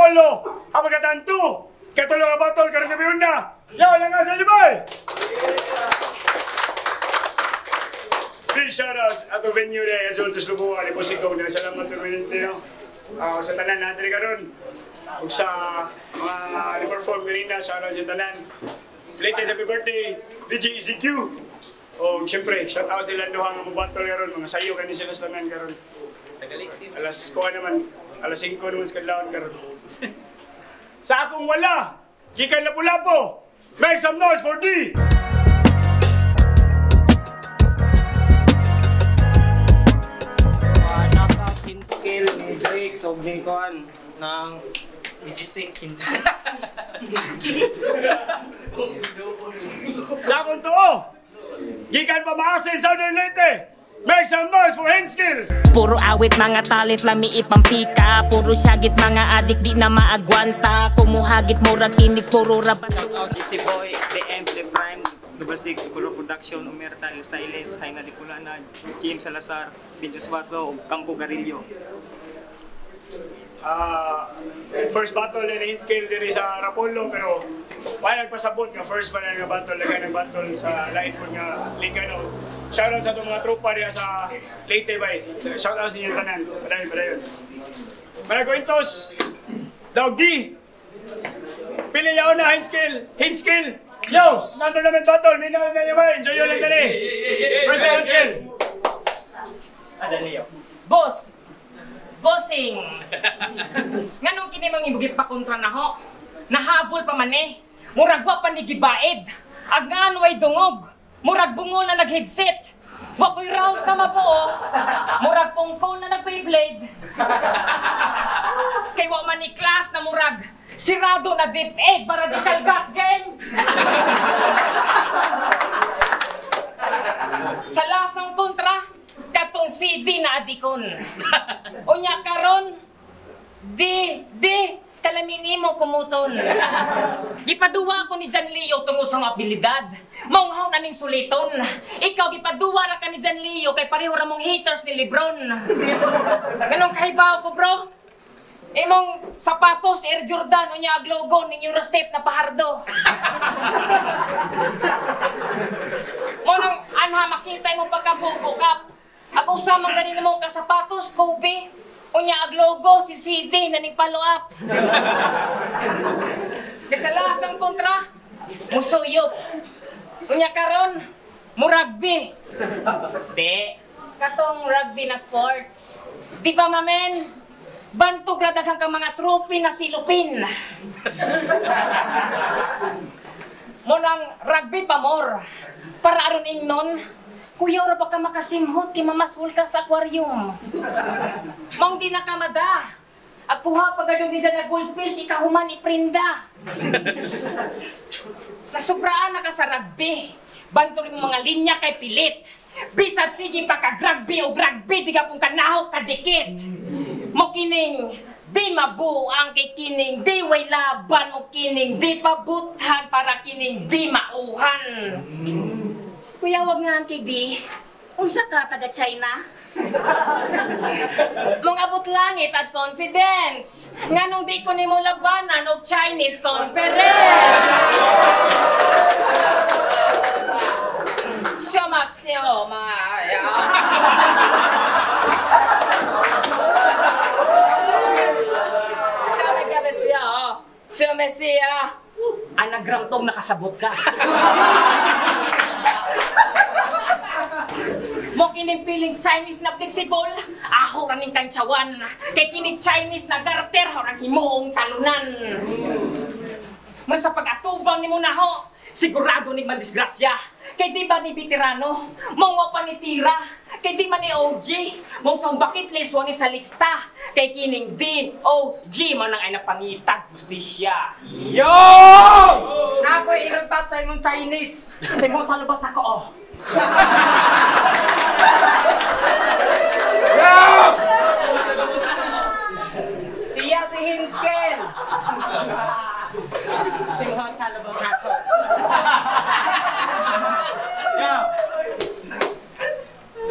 Rapolo, ang pagkatanto. Katulong ang batol, karang gabi na. Yaw, lang nga sa libay! Big shoutout ato venue de Azultos Lubuwa, ni Posigaw na salamat permanente no. Sa tanan natin karon. Ug sa mga ni-perform kanina, shoutout sa tanan. Belated happy birthday, DJ ECQ. O siyempre, shoutout nila duha nga mabatol karon, mga sayo kani sila sa tanan karon. Alas 5 naman, alas 5 naman sa kadlawon karon. Sa akong wala, gikan lapu-lapo. Make some noise for D! Skill ni Drake so ni kuan ng G-Sync Sa akong tuo, gikan pa maasin sa Southern Leyte. Make some noise for Henskill! Puro awit mga talent lami ipampika. Puro syagit mga adik di na maagwanta. Kumuhagit murag tinig puro rabat. Shout out si Boy, DM, The Prime, Double 6, Icolo Production, Umerta, El Silence, Haina Liculana, James Salazar, Pinchos Vaso, Campo Garillo. First battle ni Henskill diri sa Rapolo, pero wala nagpasabot nga first pa na nga battle, lagay ng battle sa lain po nga liga no. Shoutout sa itong mga tropa diya sa Leyte bay. Shoutout sa inyo tanan. Padayon. Managointos, Doggy, pili yaw na Henskill. Yo, nandun namin battle, minahal na niya ba? Enjoy yun lang dali. First na Henskill. Boss! Bossing! Nganong kini mang ibugit pa kontra na ho? Nahabol pa man eh. Muragwa pa ni gibaid. Agan way dungog. Murag bungol na nag-headset. Wakoy rouse na mabuo. Murag pungkol na nag-Beyblade. Kay wa man ni class na murag sirado na deep egg para di kalgas gang. Sa last ng kontra, katong CD na adikon. Unya karon, di, kalamini mo kumuton. Gipaduwa ko ni Jan Leo tungod sa abilidad. Maunghaw na ning suliton. Ikaw gipaduwa ra ka ni Jan Leo kay pareho ra mong haters ni Lebron. Ganong kahibaw ko bro. Imong sapatos Air Jordan unya ag logo ning Eurostep na pahardo. Monong anha makita mo pagkabukap. Ako sa mga ganin mo ka sapatos Kobe. Unya ag logo si CD na ning follow up. Sa lakas ng kontra, musuyop. Unya karon, mo rugby. Di, katong rugby na sports. Di ba mamen? Bantog ra daghang kang mga trophy na silupin. Mo nang rugby pa more. Para aron ingnon, kuya ora ba ka makasimhot kay mamasul ka sa aquarium? Mong di na ka mada. At kuha pagadong ni dyan na goldfish, ikahuman iprinda. Nasubraan na ka sa rugby. Banto rin mga linya kay pilit. Bisad sige pa ka rugby o rugby, di ka pong kanahaw kadikit. Mo kining, di mabuang kay kining, di way laban mo kining, di pabutan para kining, di mauhan. Kuya, wag nga kay di. Unsa ka taga China? Mong abot langit at confidence. Nganong di ko nimo labanan og Chinese conference. Shamak siya maya. Shamak gabi siya. Shamak siya. Anagramtong nakasabot ka. Mo kining piling Chinese na flexible, aho raning kantsawan. Kay kining Chinese na garter, horang himoong talunan. Man sa pag-atubang ni mo na ho, sigurado ni mandisgrasya. Kay di ba ni veterano, mong pa ni tira. Kay di man ni OG, mong sa bucket list wani sa lista. Kay kining DOG man ang ay napangitag hustisya. Yo! Nakoy inutat sa imong Chinese. Sa imong talabot ako oh. Siya si Henskill. Simhot talabot ako.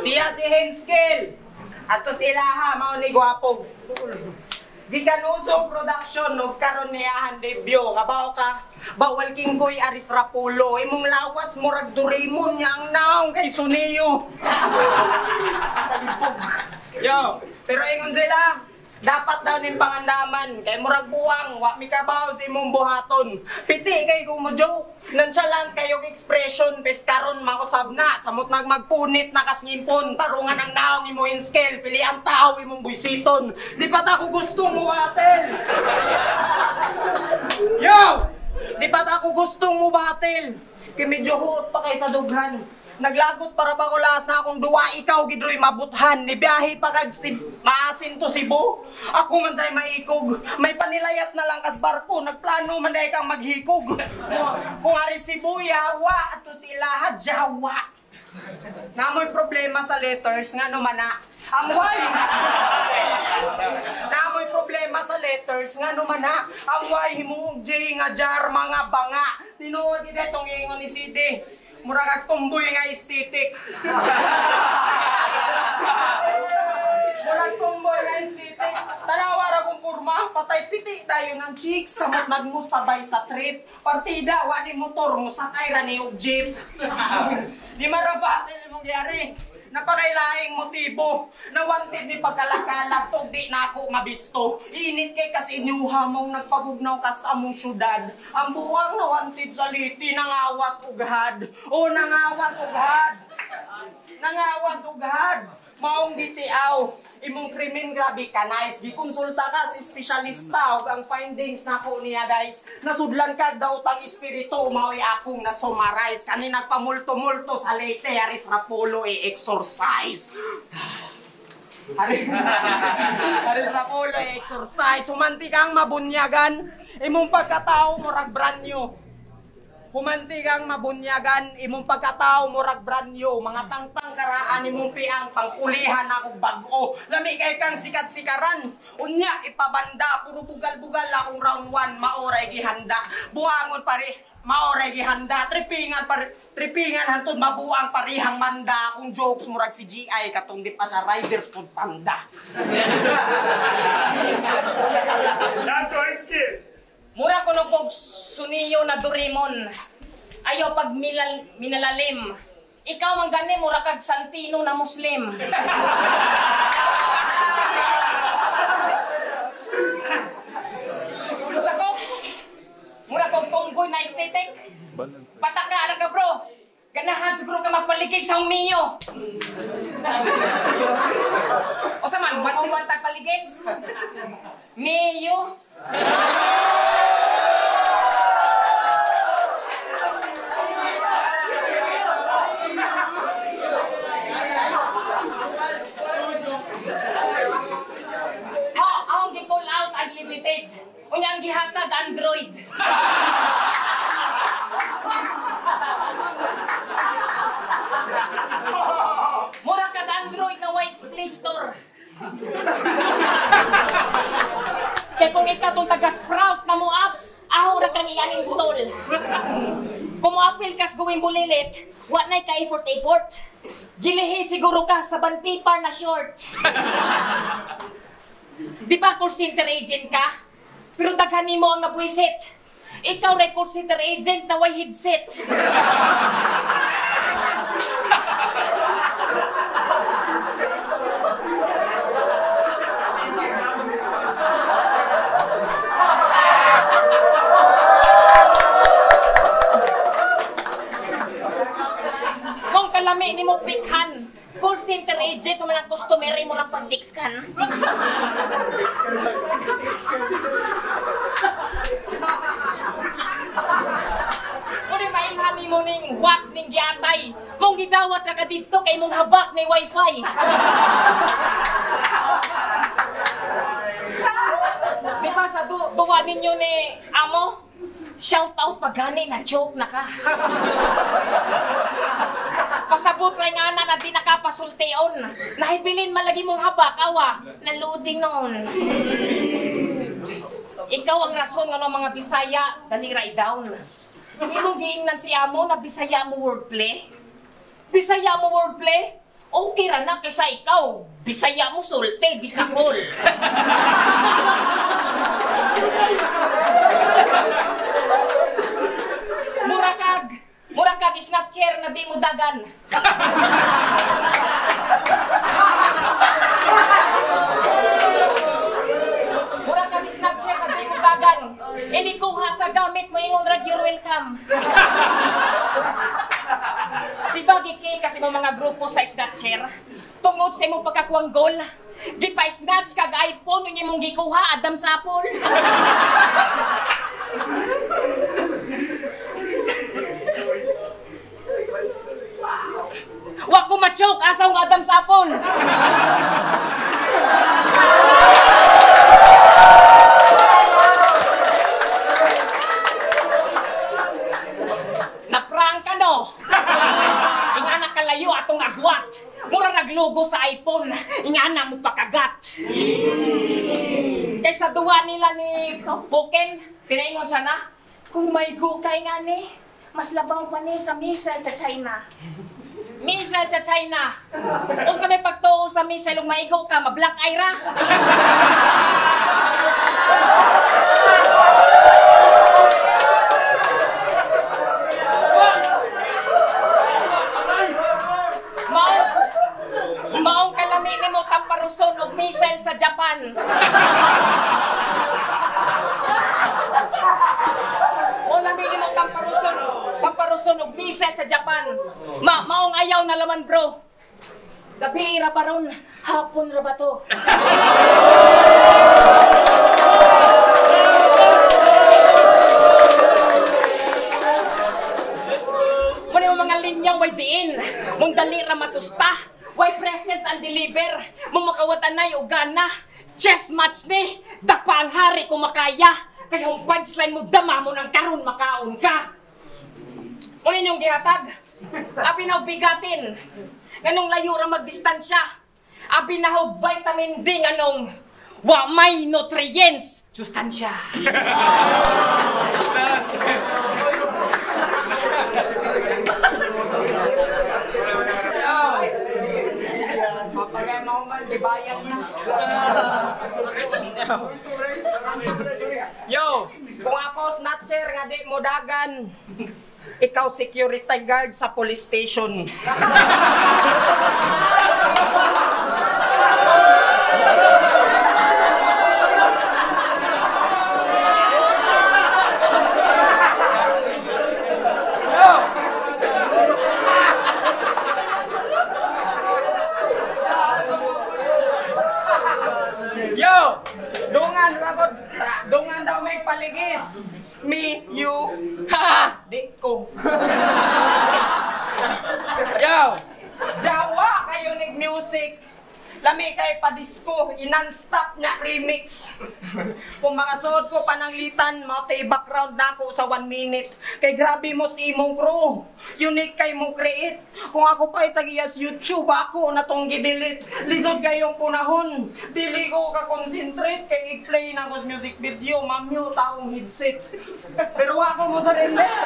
Siya si Henskill. Ato sila ha, mao ni gwapo. Gikan Uso Production no karon niyahan debut kabaw ka bawal king koy Aris Rapulo imong lawas murag Doraemon nya ang naong kay Suneo. Yo, pero ingon sila dapat daw ning pangandaman kay murag buwang wa mi kabaw sa imong buhaton. Piti kay kung mo joke nonchalant kayong expression pes karon mausab na samot magpunit na kasngimpon tarungan ang naong imo in scale pili ang tao imong buisiton di pa ta ko gusto mo batel. Yo, di pa ta ko gusto mo batel kay medyo huot pa kay sa dughan. Naglagot para ba ko laas na akong duwa ikaw gidroy mabuthan ni biyahe pa kag maasin to Cebu. Ako man say maikog may panilayat na lang kas barko nagplano man day kang maghikog. Kung ari Cebu yawa ato sila Jawa. Namoy problema sa letters nga no mana. Ang why? Namoy problema sa letters nga no mana. Ang why himuog J nga jar mga banga. Tinuod ni detong ingon ni CD. Murag tumboy nga estetik. Murag tumboy nga estetik. Tanawa ra kong porma, patay piti dayon ang chicks samot nagmusabay sa trip. Partida wa di motor mo sakay ra ni og jeep. Di marabatel imong gyari. Napakailaing motibo na wanted ni pagkalakalag tog di na ako mabisto. Init kay kasi inyuha mong nagpabugnaw ka sa among syudad. Ang buwang na wanted sa liti nangawat ughad. O nangawat ughad. Nangawat ughad. Maong gitiaw. Imong krimen grabe ka nice. Gikonsulta ka sa espesyalista og ang findings nako niya guys. Nasudlan ka daw tang espiritu mao'y akong na-summarize. Kani nagpamulto-multo sa Leyte Aris Rapulo exercise. Aris Rapulo exercise. Sumanti kang mabunyagan. Imong pagkatao murag brand new. Humanti kang mabunyagan, imong pagkatao murag brand new, mga tangtang karaan imong piang pangkulihan ako bago. Lami kay kang sikat-sikaran. Unya ipabanda, puro bugal-bugal akong round 1, maoray gihanda. Buangon pare, maoray gihanda. Tripingan hantod mabuang parihang manda. Akong jokes murag si GI katong di pa sa Riders Food Panda. Nato, Ritski! Mura ko kog Suneo na Doraemon. Ayaw pag minalalim. Ikaw man gani mura kag Santino na Muslim. Sa ko? Mura kog tomboy na aesthetic. Pataka na ka bro. Ganahan siguro ka magpaligay sa umiyo. O sa man, one tag paligis? Miyo? Unlimited. Unyang gihatag Android. Mura kag Android na Wise Play Store. Kaya kung ikaw itong taga-sprout na mo apps, aho ra kang i-uninstall. Kung mo apil kas gawin bulilit, what na ka-effort. Gilihi siguro ka sa banpipar na short. Di ba call center agent ka? Pero daghanin mo ang nabuisit. Ikaw rin call center agent na way headset. Mong kalami ni mo pikhan. Call center agent man ang customer mo lang pag-dix kan. Uri mainhani mo ning wak ning giatay. Mong gidawat ra ka dito kay mong habak ni wifi. Di ba sa duwa ninyo ni amo? Shout out pag gani na joke na ka. Pasabot rin nga na di nakapasulteon. Nahibilin malagi mong habak, awa. Naluding noon. Ikaw ang rason nga ng mga Bisaya, dali ray down. Hindi mong giingnan si amo na Bisaya mo wordplay? Bisaya mo wordplay? Okay ra na kaysa ikaw. Bisaya mo sulti, bisakol. Murakag snatcher na di mo dagan. Murakag snatcher na di mo dagan. Hindi kuha sa gamit mo ingon rag you're welcome. Diba giki kasi mo mga grupo sa snatcher? Tungod sa imong pagkakuang goal, gipa-snatch kag iPhone yung imong gikuha, Adam sa Apple. Wa ko ma-choke, asaw ng Adam sa Apple. Naprang ka no? Ingana kalayo atong agwat. Mura naglogo sa iPhone, ingana mo pakagat. Kaysa duwa nila ni Boken, pinaingon siya na, kung may gukay nga ni, mas labaw pa ni sa missile sa China. Missile sa China. O sa may pagtuo sa missile, kung maigo ka, ma-black eye ra. Maong kalami ni mo tamparuson og missile sa Japan. O lami ni mo tamparuson og missile sa Japan. Maong ayaw na laman bro. Gabi ra pa ron, hapon ra ba to? Muna yung mga linyang way diin, mong dali ra matusta. Why presence and deliver? Mumakawatan o gana. Chess match ni. Dakpa ang hari kung makaya. Kaya yung punchline mo, dama mo ng karon makaon ka. Muna yung gihatag. Abi na bigatin. Ganong layo ra magdistansya. Abi na vitamin D ganong wa may nutrients. Sustansya. Mapagay mo man, di bias na. Yo, kung ako snatcher nga di mo dagan, ikaw security guard sa police station. Yo! Dungan daw may paligis. Me, you, ha! Di ko. Yo! Jawa kayo nag-music. Lami kay pa-disco, i-non-stop niya remix. Kung makasuod ko pananglitan, mauti background na ako sa 1 minute. Kay grabe mo si imong crew. Unique kay mo create. Kung ako pa itagiyas YouTube, ako na tong gidelete. Lisod kayong punahon. Dili ko ka-concentrate kay i-play na ko music video. Mamyo taong headset. Pero ako mo sa render.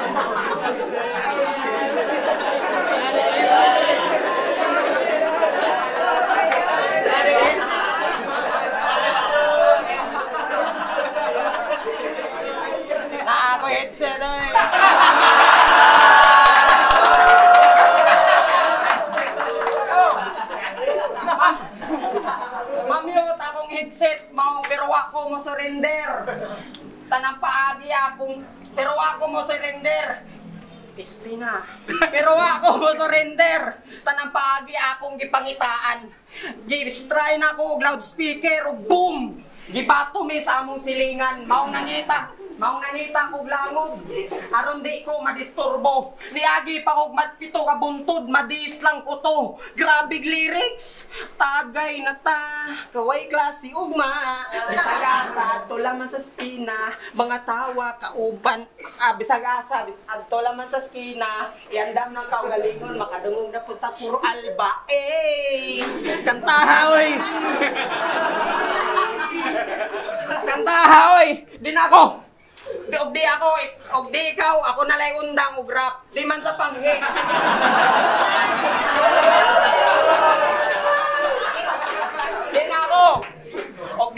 Ako headset ay. Mamiyot akong headset, pero ako mo surrender. Tanang paagi akong, pero ako mo surrender. Piste na. Pero ako mo surrender. Tanang paagi akong gipangitaan. Gi-try na ako og loudspeaker og boom. Gibato mi sa among silingan. Maong nangita kog langod. Aron di ko madisturbo. Niagi pa kog matpito ka buntod, madis lang ko to. Grabig lyrics. Tagay na ta, kaway klase ugma. Bisagasa, adto laman sa skina. Mga tawa, kauban. Bisagasa, adto laman sa skina. Iandam ng kaugalingon, makadungog na punta puro alba. Kantaha, oy! Kantaha, oy! Di na ako! Og di ako, og di ikaw, ako nalay undang og rap. Di man sa panghi.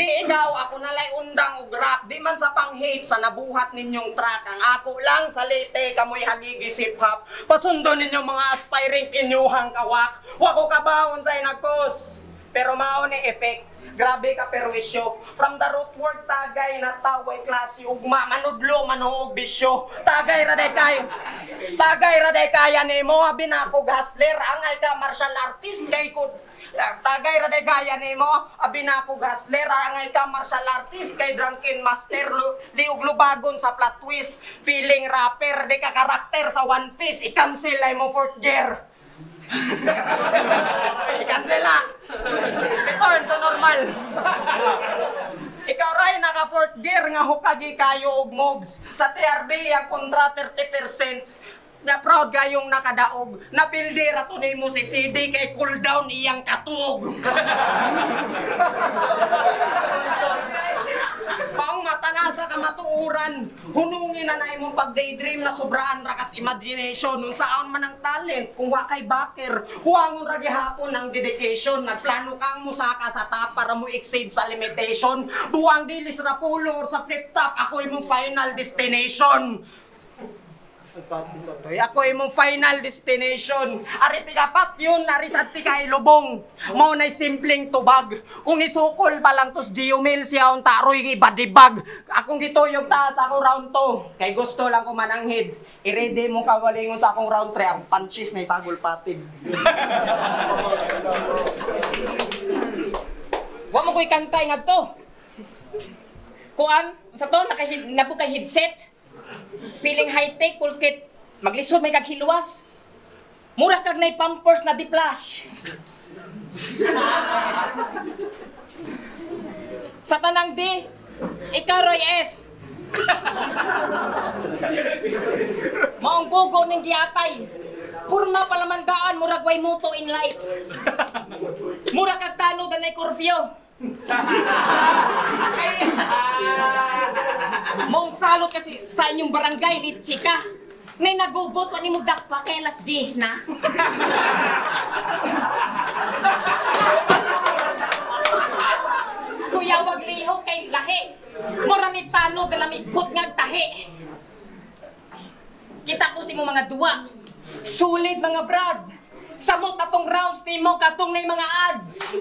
Di ikaw, ako nalay undang og rap. Di man sa pang-hate sa nabuhat ninyong track. Ang ako lang sa lite, kamoy haligi sip-hop. Pasundo ninyong mga aspirings inyuhang kawak. Wako kabaon sa'y nagkos. Pero mao ni effect. Grabe ka perwisyo. From the root word tagay na taway klase ugma manudlo manuog bisyo. Tagay raday kayo. Tagay raday kaya nimo binakog hustler angay ka martial artist kay ko. Tagay raday kaya nimo binakog hustler angay ka martial artist kay drunken master liog lubagon sa plot twist. Feeling rapper di ka karakter sa One Piece i-cancel ay mo fourth gear. I-cancel na. Return to normal. Ikaw ray naka fourth gear nga hukagi kayo og mobs. Sa TRB ang kontra 30%. Na proud kayong nakadaog. Napildi rato nimo si CD kay cooldown iyang katug. Paong matanasa ka matuuran, hunungin na na imong pag-daydream na sobraan rakas imagination. Nung saan man ang talent, kung wakay backer, huwangon ra gihapon ang dedication. Nagplano kang musaka sa top para mo exceed sa limitation. Buwang dilis ra pulo or sa flip top, ako imong final destination. Ako imong final destination. Ari tigapat yun, ari sa tika ilubong. Mao nay simpleng tubag. Kung isukol pa lang tos Giomil siya unta roy ibadibag. Akong gituyog ta sa akong round 2. Kay gusto lang ko mananghid. I-ready mo kagalingon sa akong round 3 ang punches na isagol patid. Wa mo ko'y kantay nga to. Kuan, sa to, napo kay headset. Piling high-tech, pulkit, maglisod may kaghilwas. Mura kag na'y pampers na di-flash. Sa tanang di, ikaw Roy F. Maong bugo ning giatay. Purma palamandaan, murag way muto in life. Mura kag tano danay kurfyo. Mong salot kasi sa inyong barangay, litsi ka. Ngay nagubot, wani mo dakpa kay alas 10 na. Kuya, wag liho kay lahi. Marami tano, dalamigkot nga tahi. Kita ko si mo mga duwa. Sulit mga brad. Samot na tong rounds ni mo katong na mga ads.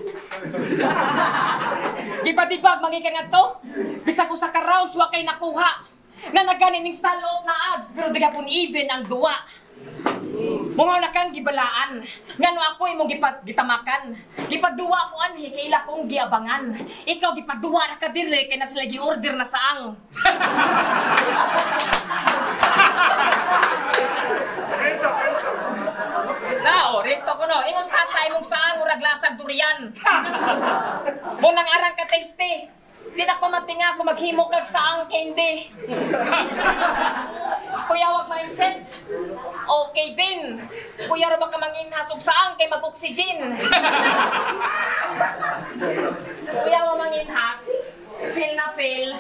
Gipadibag mangika nga to. Bisa ko sa ka-rounds wa kay nakuha. Nga nagani ning salot na ads pero digapon even ang duwa. Mga na kang gibalaan. Ngano ako imong gitamakan. Gipaduwa ko anhi kay ila kong giabangan. Ikaw gipaduwa ra ka dire kay nasa lagi order na saang. Nao, rito ko no. Ingos tatay mong saang urag lasag durian. Munang arang ka tasty. Di na ko matinga kung maghimo kag saang candy. Kuya, wag mindset. Okay din. Kuya, ra ba ka manginhas og saang kay mag-oxygen? Kuya, wag manginhas. Feel na feel.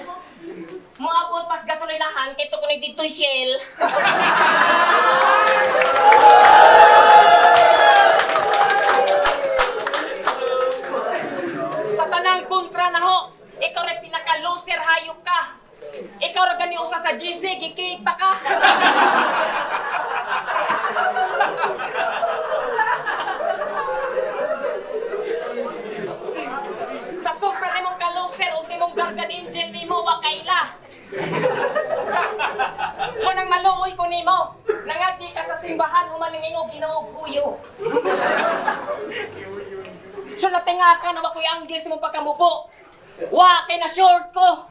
Moabot pas gasolinahan kay tukunig dito'y Shell. Sa tanang kontra na ho, ikaw rin pinaka-loser hayop ka. Ikaw rin gani usa sa GC, gikita ka. Sa super ni mong ka-loser, ultimong guardian angel ni mo, wakaila. Munang maluoy ko ni mo. Nangadji ka sa simbahan, humaning ingog, ginoog kuyo. So natinga ka na wako'y anggil sa mong pagkamupo. Wa, kay na short ko.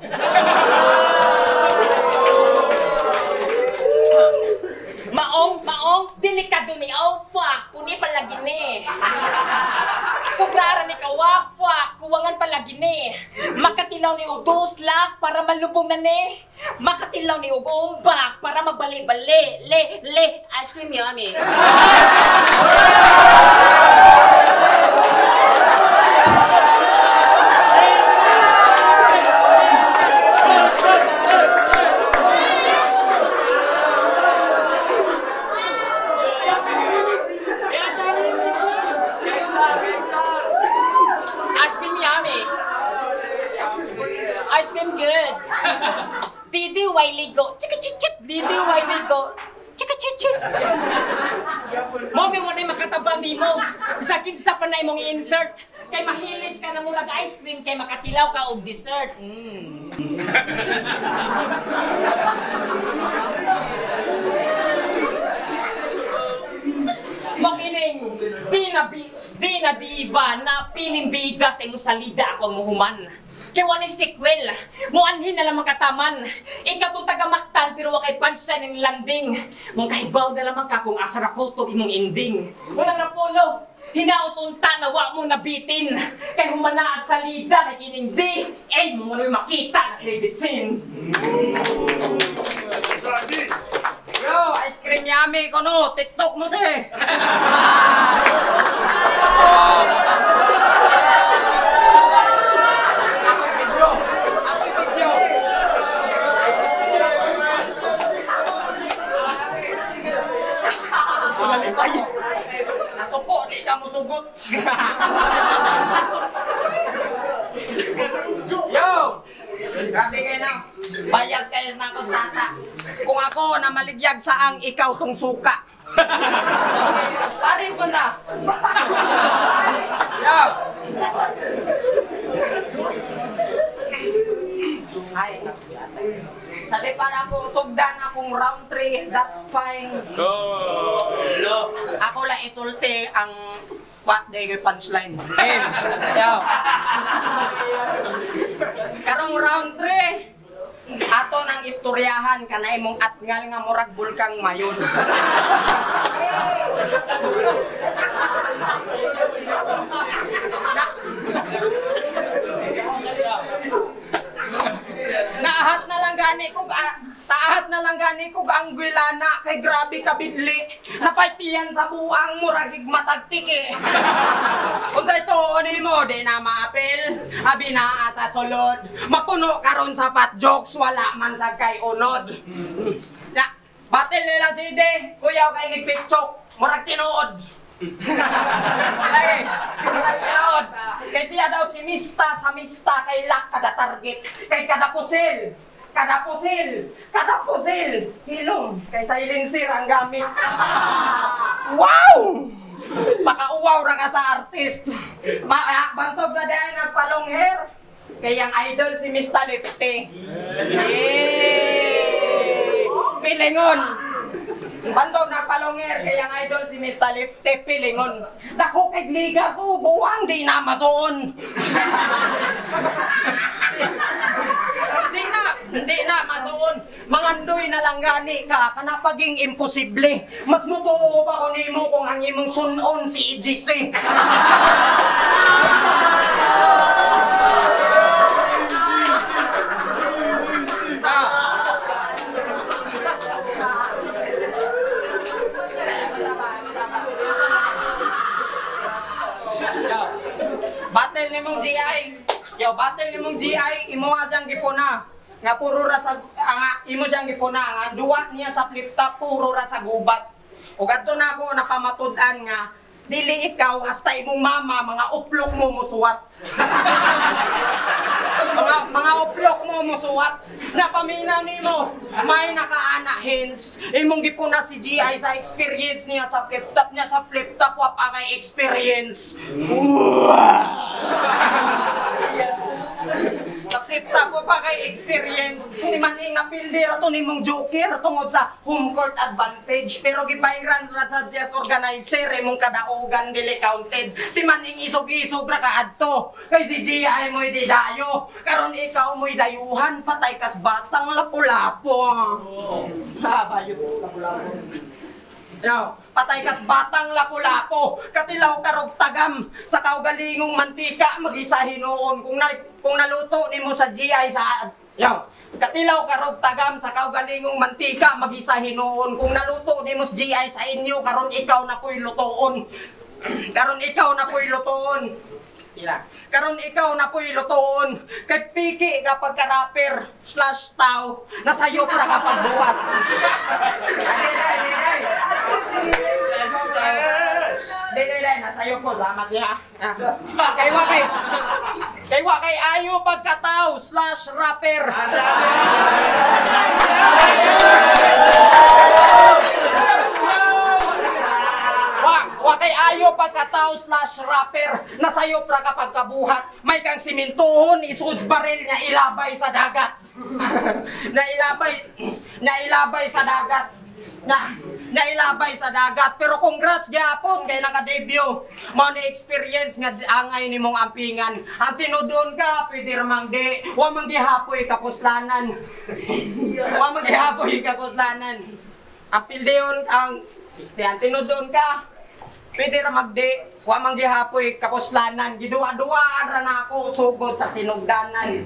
Maong, delikado ni fuck, puni palagi ni. Sobrara ni kawak, fuck, kuwangan palagi ni. Makatilaw ni uduslak para malubong na ni. Makatilaw ni ugombak para magbali-bali. Le, ice cream yummy. Didi Wailigo. Chika-chit-chit. Didi Wailigo. Chika-chit-chit. Mo mo na makatabang di mo. Sa kinsa pa na imong i-insert. Kay mahilis ka na murag ice cream kay makatilaw ka og dessert. Makining, di na diva na piling bigas ay musalida ako ang muhuman. Kaya wala sequel, muanhin na lang makataman. Ikaw tong tagamaktan pero wakay punchline ng landing. Mong kahibaw na lamang ka kung asara ko to imong ending. Walang rapolo, hinaot unta na wa mo nabitin. Kay humana at salida kay kining di, and mo man makita na credit scene. Yo, ice cream yummy ko no, TikTok mo te. Nasupo, di ka mo sugot. Yo! Grabe kayo na. Bayas kayo ng kustata. Kung ako na maligyag saang ikaw tong suka. Paris mo na. Yo! Ay, sabi para akong sugdan akong round 3, that's fine. No. Ako lang isulti ang what day punchline. Ayun. Yo. Karong round 3, ato nang istoryahan kanay mong atngal nga murag bulkang mayon. Naahat na lang gani ko taahat na lang gani ko ang gulana kay grabe ka bidli napaytiyan sa buang muragig matagtiki. Unsa ito ni mo di na maapil abi na sa sulod mapuno karon sa fat jokes wala man sa kay unod. Ya batil nila si De kuyaw kay nagpicture murag tinuod. Lagi, murag tinuod. Kay siya daw si Mista sa Mista kay lak kada target kay kada pusil. Kada pusil, hilom, kay silencer ang gamit. Wow! Makauwaw na ka sa artist. Bantog na dahil nagpalong hair. Kay ang idol si Mr. Lifty. Pilingon. Bantog nagpalong hair. Kay ang idol si Mr. Lifty. Pilingon. Dako kay liga so, buwang di na masoon. Hindi na masuon. Mangandoy na lang gani ka kana paging imposible. Mas mutuo pa ko nimo kung ang imong sunon si EGC. Battle nimong GI. Yo, battle nimong GI imo asang gipona. Nga puro ra sa imo siyang gipuna nga duwa niya sa flip top puro ra sa gubat. Ug adto na ako napamatud-an nga dili ikaw hasta imong mama mga uplok mo musuwat. mga uplok mo musuwat. Napaminaw nimo may nakaana hens imong gipuna si GI sa experience niya sa flip top wa pa kay experience. Sa flip top pa kay experience ni maning napildi ra to nimong joker tungod sa home court advantage pero gibayran ra sad siya sa organizer imong kadaugan dili counted ti maning isog-isog ra kaadto kay si GI mo'y di dayo karon ikaw mo'y dayuhan patay kas batang lapu-lapo. Bayo lapu-lapo. Yo, patay kas batang lapu-lapo, katilaw karog tagam sa kaugalingong mantika magisahin noon kung naluto nimo sa GI sa yo, katilaw karog tagam sa kaugalingong mantika magisahin noon kung naluto nimo sa GI sa inyo karon ikaw na puy lutoon. Karon ikaw na puy lutoon. Karon ikaw na puy lutoon. Kay piki kapag ka-rapper / tao nasayop ra kapag buhat. Dili nasayop ko salamat niya. Kay wa kay ayo pagkatao / rapper. bitaw/rapper na sayop ra kapag kabuhat. May kang simintuhon, isuds baril nga ilabay sa dagat. nailabay sa dagat. Nailabay sa dagat. Pero congrats gyapon kay naka-debut. Mao ni experience nga angay nimong ampingan. Ang tinudon ka pwede ramang di. Wa man gihapoy kapuslanan. Wa man gihapoy kapuslanan. Apil diyon ang tinudon ka. Pwede ra magdi. Wa man gihapoy kapuslanan. Giduwa-duwaan ra nako sugod sa sinugdanan.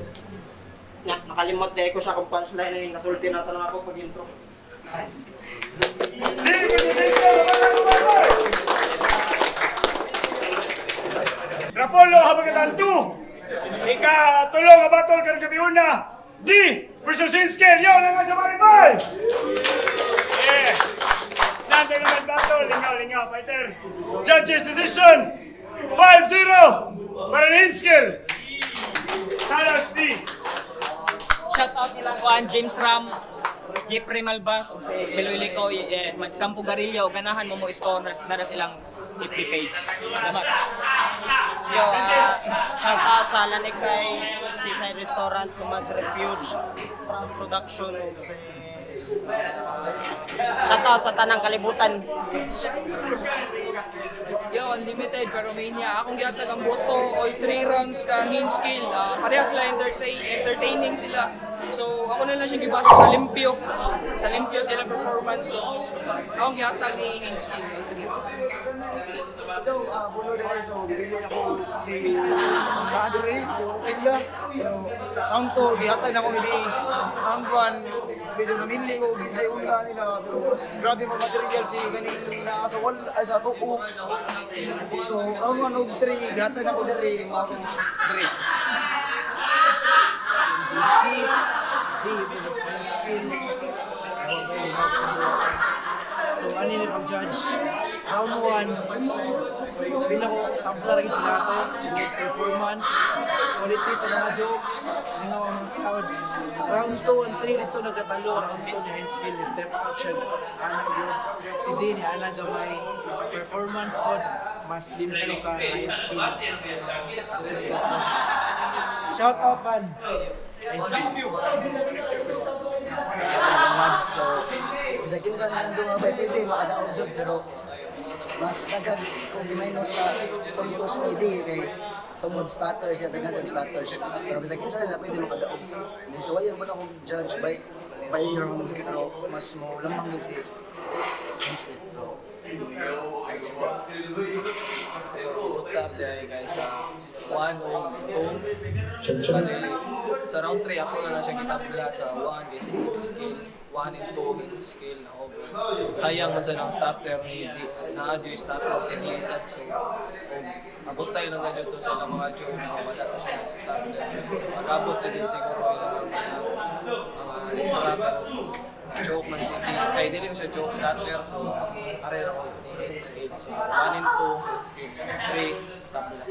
Nakalimot dahil ko siya kung punchline na nasulti na tanong ako pag intro. Rapolo habagatan 2. Ika-tulong nga battle ka ng gabi una. D versus Inscale. Yaw lang nga sa Maribay. Yeah. Standard naman battle. Lingaw, fighter. Judges decision. 5-0 para Inscale. Shoutouts D. Shoutout nila ko ang James Ram, Jeffrey Malbas, Beloy Lico, Campo Garillo, ganahan mo stoners na silang FB page. Salamat. Yo, shoutout sa lanik kay Seaside Restaurant, Kumags Refuge, production sa shoutout sa tanang kalibutan. Yo, unlimited pero mania. Akong gihatag ang boto, all 3 rounds ka main skill. Parehas sila entertaining sila. So, ako na lang siya gibasa sa limpyo. Sa limpyo sila performance. So, akong gihatag ni hand skill, all 3 rounds. Ito, bulo dahil so, bibili ako si Madre, yung Kenya. Pero, round 2, gihatag na ako ni round 1. Medyo namili ko, ginsay una nila. Pero, grabe mga material si ganing nakasawal, ay sa tuko. So, round 1 og 3, gihatag na ako dali, mga 3. So, ano yung pag-judge? Round 1, pinako tabla rin sila ito. Performance, quality sa mga jokes, lingaw ang mga crowd. Round 2 and 3 dito nagkatalo. Round 2 ni hand skill, step up siya. Ana yun. Si Dini, ana gamay. Performance po, mas limpyo ka hand skill. Shout out man. Hand skill. So, bisa kinsa na nandun nga ba, pwede makadaog job, pero mas tagag kung gimayno sa tungtos na ID kay tungod starters yan, tagan sa starters. Pero bisa kinsa na pwede makadaog. So, ayaw ba na akong judge by round, pero mas mo lamang yun si Instant. So, Put up dahil guys sa 1 o 2. Sa round 3 ako na lang siya kitabla sa 1 kasi hit skill. 1 and 2 hit skill na over. Sayang man sa ng starter ni na-adyo yung starter si Nissan. So, abot tayo na ganyan to sa mga jokes. So, wala to siya ng starter. Mag-abot siya din siguro yung mga literata. Joke man si ay dili ko siya joke starter. So, aray ako ni hit skill. So, 1 and 2 hit skill. 3 tabla.